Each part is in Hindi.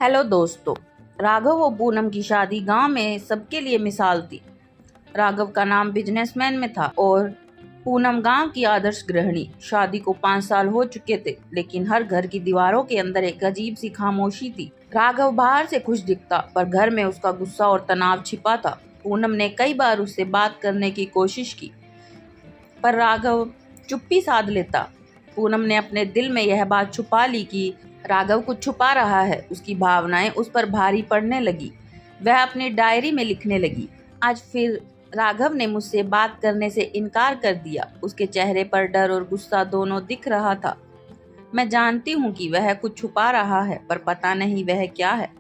हेलो दोस्तों। राघव और पूनम की शादी गांव में सबके लिए मिसाल थी। राघव का नाम बिजनेसमैन में था और पूनम गांव की आदर्श गृहिणी। शादी को 5 साल हो चुके थे, लेकिन हर घर की दीवारों के अंदर एक अजीब सी खामोशी थी। राघव बाहर से खुश दिखता, पर घर में उसका गुस्सा और तनाव छिपा था। पूनम ने कई बार उससे बात करने की कोशिश की, पर राघव चुप्पी साध लेता। पूनम ने अपने दिल में यह बात छुपा ली कि राघव कुछ छुपा रहा है। उसकी भावनाएं उस पर भारी पड़ने लगी। वह अपनी डायरी में लिखने लगी, आज फिर राघव ने मुझसे बात करने से इनकार कर दिया। उसके चेहरे पर डर और गुस्सा दोनों दिख रहा था। मैं जानती हूँ कि वह कुछ छुपा रहा है, पर पता नहीं वह क्या है।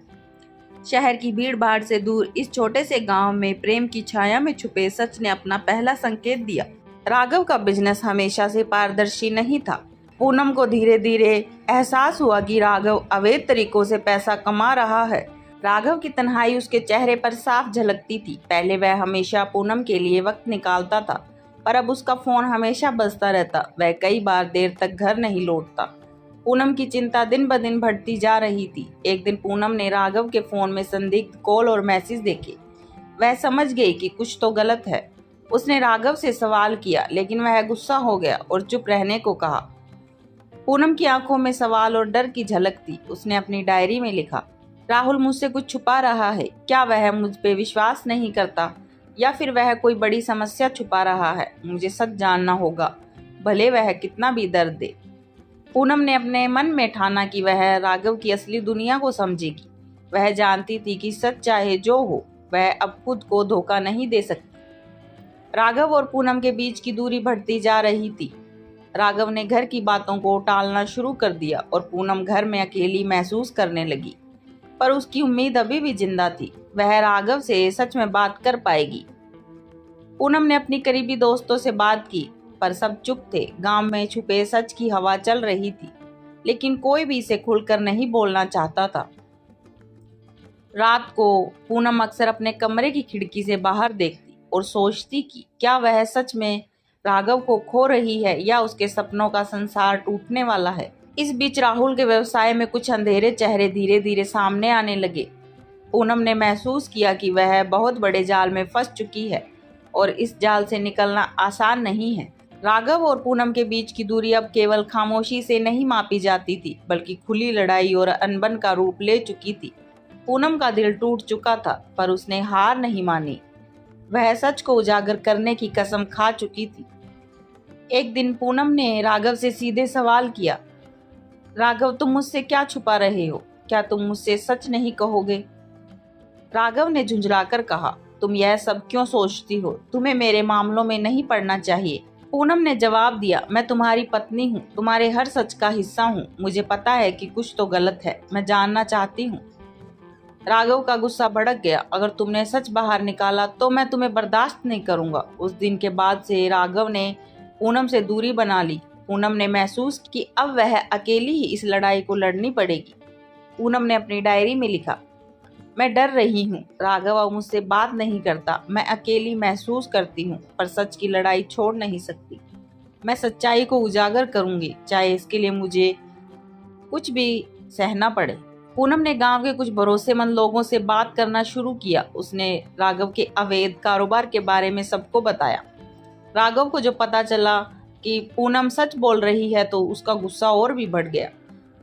शहर की भीड़ भाड़ से दूर इस छोटे से गांव में प्रेम की छाया में छुपे सच ने अपना पहला संकेत दिया। राघव का बिजनेस हमेशा से पारदर्शी नहीं था। पूनम को धीरे धीरे एहसास हुआ कि राघव अवैध तरीकों से पैसा कमा रहा है। राघव की तन्हाई उसके चेहरे पर साफ झलकती थी। पहले वह हमेशा पूनम के लिए वक्त निकालता था, पर अब उसका फोन हमेशा बजता रहता। वह कई बार देर तक घर नहीं लौटता। पूनम की चिंता दिन ब दिन बढ़ती जा रही थी। एक दिन पूनम ने राघव के फोन में संदिग्ध कॉल और मैसेज देखे। वह समझ गई कि कुछ तो गलत है। उसने राघव से सवाल किया, लेकिन वह गुस्सा हो गया और चुप रहने को कहा। पूनम की आंखों में सवाल और डर की झलक थी। उसने अपनी डायरी में लिखा, राहुल मुझसे कुछ छुपा रहा है। क्या वह मुझ पे विश्वास नहीं करता, या फिर वह कोई बड़ी समस्या छुपा रहा है? मुझे सच जानना होगा, भले वह कितना भी दर्द दे। पूनम ने अपने मन में ठाना कि वह राघव की असली दुनिया को समझेगी। वह जानती थी कि सच चाहे जो हो, वह अब खुद को धोखा नहीं दे सकती। राघव और पूनम के बीच की दूरी बढ़ती जा रही थी। राघव ने घर की बातों को टालना शुरू कर दिया और पूनम घर में अकेली महसूस करने लगी। पर उसकी उम्मीद अभी भी जिंदा थी, वह राघव से सच में बात कर पाएगी। पूनम ने अपनी करीबी दोस्तों से बात की, पर सब चुप थे। गांव में छुपे सच की हवा चल रही थी, लेकिन कोई भी इसे खुलकर नहीं बोलना चाहता था। रात को पूनम अक्सर अपने कमरे की खिड़की से बाहर देखती और सोचती कि क्या वह सच में राघव को खो रही है, या उसके सपनों का संसार टूटने वाला है। इस बीच राहुल के व्यवसाय में कुछ अंधेरे चेहरे धीरे धीरे सामने आने लगे। पूनम ने महसूस किया कि वह बहुत बड़े जाल में फंस चुकी है और इस जाल से निकलना आसान नहीं है। राघव और पूनम के बीच की दूरी अब केवल खामोशी से नहीं मापी जाती थी, बल्कि खुली लड़ाई और अनबन का रूप ले चुकी थी। पूनम का दिल टूट चुका था, पर उसने हार नहीं मानी। वह सच को उजागर करने की कसम खा चुकी थी। एक दिन पूनम ने राघव से सीधे सवाल किया, राघव तुम मुझसे क्या छुपा रहे हो? क्या तुम मुझसे सच नहीं कहोगे? राघव ने झुंझलाकर कहा, तुम यह सब क्यों सोचती हो? तुम्हें मेरे मामलों में नहीं पड़ना चाहिए। पूनम ने जवाब दिया, मैं तुम्हारी पत्नी हूँ, तुम्हारे हर सच का हिस्सा हूँ। मुझे पता है कि कुछ तो गलत है, मैं जानना चाहती हूँ। राघव का गुस्सा भड़क गया, अगर तुमने सच बाहर निकाला तो मैं तुम्हें बर्दाश्त नहीं करूंगा। उस दिन के बाद से राघव ने पूनम से दूरी बना ली। पूनम ने महसूस कि अब वह अकेली ही इस लड़ाई को लड़नी पड़ेगी। पूनम ने अपनी डायरी में लिखा, मैं डर रही हूँ, राघव अब मुझसे बात नहीं करता। मैं अकेली महसूस करती हूँ, पर सच की लड़ाई छोड़ नहीं सकती। मैं सच्चाई को उजागर करूंगी, चाहे इसके लिए मुझे कुछ भी सहना पड़े। पूनम ने गांव के कुछ भरोसेमंद लोगों से बात करना शुरू किया। उसने राघव के अवैध कारोबार के बारे में सबको बताया। राघव को जो पता चला कि पूनम सच बोल रही है, तो उसका गुस्सा और भी बढ़ गया।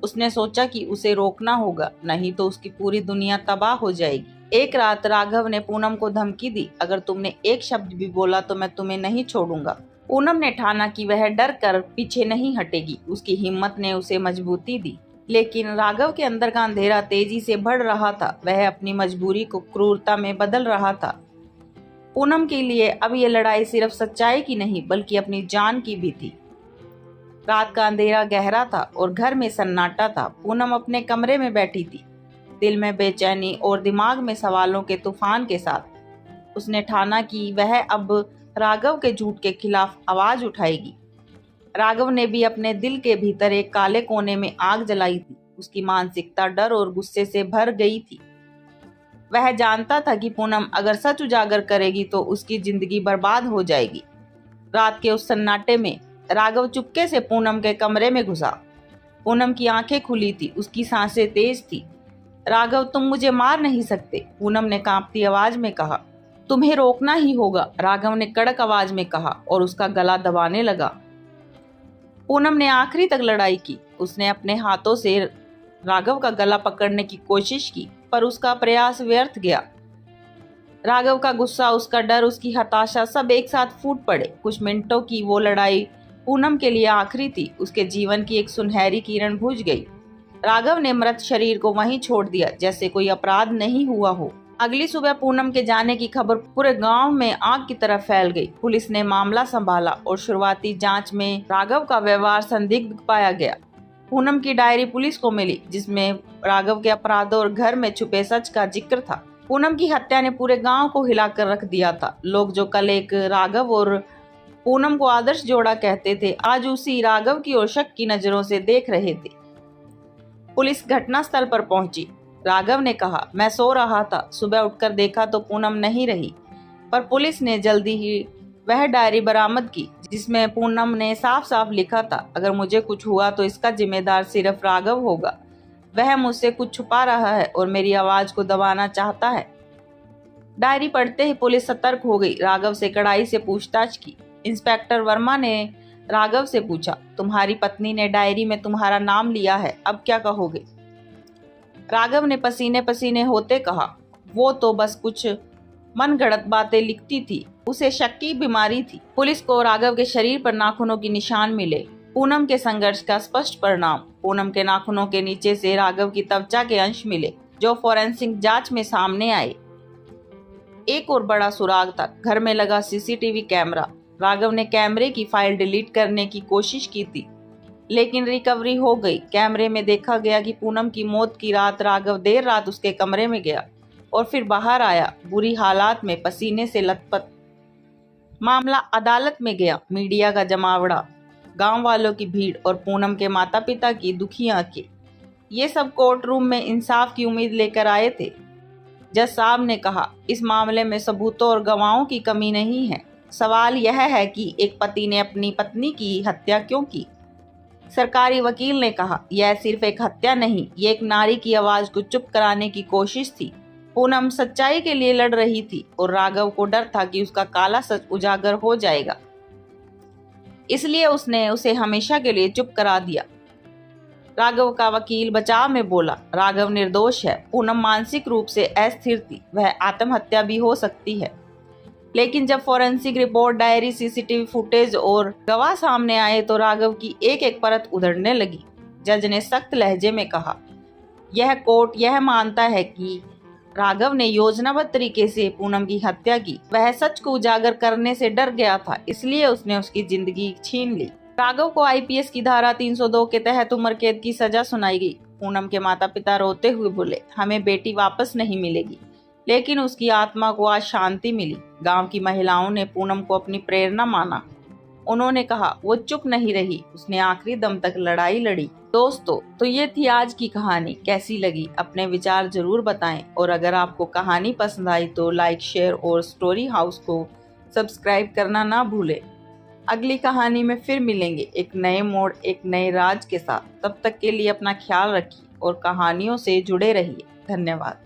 उसने सोचा कि उसे रोकना होगा, नहीं तो उसकी पूरी दुनिया तबाह हो जाएगी। एक रात राघव ने पूनम को धमकी दी, अगर तुमने एक शब्द भी बोला तो मैं तुम्हें नहीं छोड़ूंगा। पूनम ने ठाना कि वह डर कर पीछे नहीं हटेगी। उसकी हिम्मत ने उसे मजबूती दी, लेकिन राघव के अंदर का अंधेरा तेजी से बढ़ रहा था। वह अपनी मजबूरी को क्रूरता में बदल रहा था। पूनम के लिए अब यह लड़ाई सिर्फ सच्चाई की नहीं, बल्कि अपनी जान की भी थी। रात का अंधेरा गहरा था और घर में सन्नाटा था। पूनम अपने कमरे में बैठी थी, दिल में बेचैनी और दिमाग में सवालों के तूफान के साथ। उसने ठाना कि वह अब राघव के झूठ के खिलाफ आवाज उठाएगी। राघव ने भी अपने दिल के भीतर एक काले कोने में आग जलाई थी। उसकी मानसिकता डर और गुस्से से भर गई थी। वह जानता था कि पूनम अगर सच उजागर करेगी तो उसकी जिंदगी बर्बाद हो जाएगी। रात के उस सन्नाटे में राघव चुपके से पूनम के कमरे में घुसा। पूनम की आंखें खुली थी, उसकी सांसें तेज थी। राघव, तुम मुझे मार नहीं सकते, पूनम ने कांपती आवाज में कहा। तुम्हें रोकना ही होगा, राघव ने कड़क आवाज में कहा और उसका गला दबाने लगा। पूनम ने आखिरी तक लड़ाई की। उसने अपने हाथों से राघव का गला पकड़ने की कोशिश की, पर उसका प्रयास व्यर्थ गया। राघव का गुस्सा, उसका डर, उसकी हताशा सब एक साथ फूट पड़े। कुछ मिनटों की वो लड़ाई पूनम के लिए आखिरी थी। उसके जीवन की एक सुनहरी किरण बुझ गई। राघव ने मृत शरीर को वहीं छोड़ दिया, जैसे कोई अपराध नहीं हुआ हो। अगली सुबह पूनम के जाने की खबर पूरे गांव में आग की तरह फैल गई। पुलिस ने मामला संभाला और शुरुआती जांच में राघव का व्यवहार संदिग्ध पाया गया। पूनम की डायरी पुलिस को मिली, जिसमें राघव के अपराधों और घर में छुपे सच का जिक्र था। पूनम की हत्या ने पूरे गांव को हिलाकर रख दिया था। लोग जो कल एक राघव और पूनम को आदर्श जोड़ा कहते थे, आज उसी राघव की ओर शक की नजरों से देख रहे थे। पुलिस घटनास्थल पर पहुंची। राघव ने कहा, मैं सो रहा था, सुबह उठकर देखा तो पूनम नहीं रही। पर पुलिस ने जल्दी ही वह डायरी बरामद की, जिसमें पूनम ने साफ साफ लिखा था, अगर मुझे कुछ हुआ तो इसका जिम्मेदार सिर्फ राघव होगा। वह मुझसे कुछ छुपा रहा है और मेरी आवाज को दबाना चाहता है। डायरी पढ़ते ही पुलिस सतर्क हो गई। राघव से कड़ाई से पूछताछ की। इंस्पेक्टर वर्मा ने राघव से पूछा, तुम्हारी पत्नी ने डायरी में तुम्हारा नाम लिया है, अब क्या कहोगे? राघव ने पसीने पसीने होते कहा, वो तो बस कुछ मनगढ़ंत बातें लिखती थी, उसे शक की बीमारी थी। पुलिस को राघव के शरीर पर नाखूनों के निशान मिले, पूनम के संघर्ष का स्पष्ट परिणाम। पूनम के नाखूनों के नीचे से राघव की त्वचा के अंश मिले, जो फोरेंसिक जांच में सामने आए। एक और बड़ा सुराग था, घर में लगा सीसीटीवी कैमरा। राघव ने कैमरे की फाइल डिलीट करने की कोशिश की थी, लेकिन रिकवरी हो गई। कैमरे में देखा गया कि पूनम की मौत की रात राघव देर रात उसके कमरे में गया और फिर बाहर आया, बुरी हालात में, पसीने से लथपथ। मामला अदालत में गया। मीडिया का जमावड़ा, गांव वालों की भीड़ और पूनम के माता पिता की दुखी आंखें, ये सब कोर्ट रूम में इंसाफ की उम्मीद लेकर आए थे। जज साहब ने कहा, इस मामले में सबूतों और गवाहों की कमी नहीं है। सवाल यह है कि एक पति ने अपनी पत्नी की हत्या क्यों की? सरकारी वकील ने कहा, यह सिर्फ एक हत्या नहीं, ये एक नारी की आवाज को चुप कराने की कोशिश थी। पूनम सच्चाई के लिए लड़ रही थी और राघव को डर था कि उसका काला सच उजागर हो जाएगा, इसलिए उसने उसे हमेशा के लिए चुप करा दिया। राघव का वकील बचाव में बोला, राघव निर्दोष है। पूनम मानसिक रूप से अस्थिर थी, वह आत्महत्या भी हो सकती है। लेकिन जब forensic report, diary, CCTV footage और गवाह सामने आए तो राघव की एक एक परत उधड़ने लगी। जज ने सख्त लहजे में कहा, यह कोर्ट यह मानता है कि राघव ने योजनाबद्ध तरीके से पूनम की हत्या की। वह सच को उजागर करने से डर गया था, इसलिए उसने उसकी जिंदगी छीन ली। राघव को आईपीसी की धारा 302 के तहत उम्र कैद की सजा सुनाई गई। पूनम के माता पिता रोते हुए बोले, हमें बेटी वापस नहीं मिलेगी, लेकिन उसकी आत्मा को आज शांति मिली। गांव की महिलाओं ने पूनम को अपनी प्रेरणा माना। उन्होंने कहा, वो चुप नहीं रही, उसने आखिरी दम तक लड़ाई लड़ी। दोस्तों, तो ये थी आज की कहानी। कैसी लगी अपने विचार जरूर बताएं, और अगर आपको कहानी पसंद आई तो लाइक, शेयर और स्टोरी हाउस को सब्सक्राइब करना ना भूलें। अगली कहानी में फिर मिलेंगे, एक नए मोड़, एक नए राज के साथ। तब तक के लिए अपना ख्याल रखिए और कहानियों से जुड़े रहिए। धन्यवाद।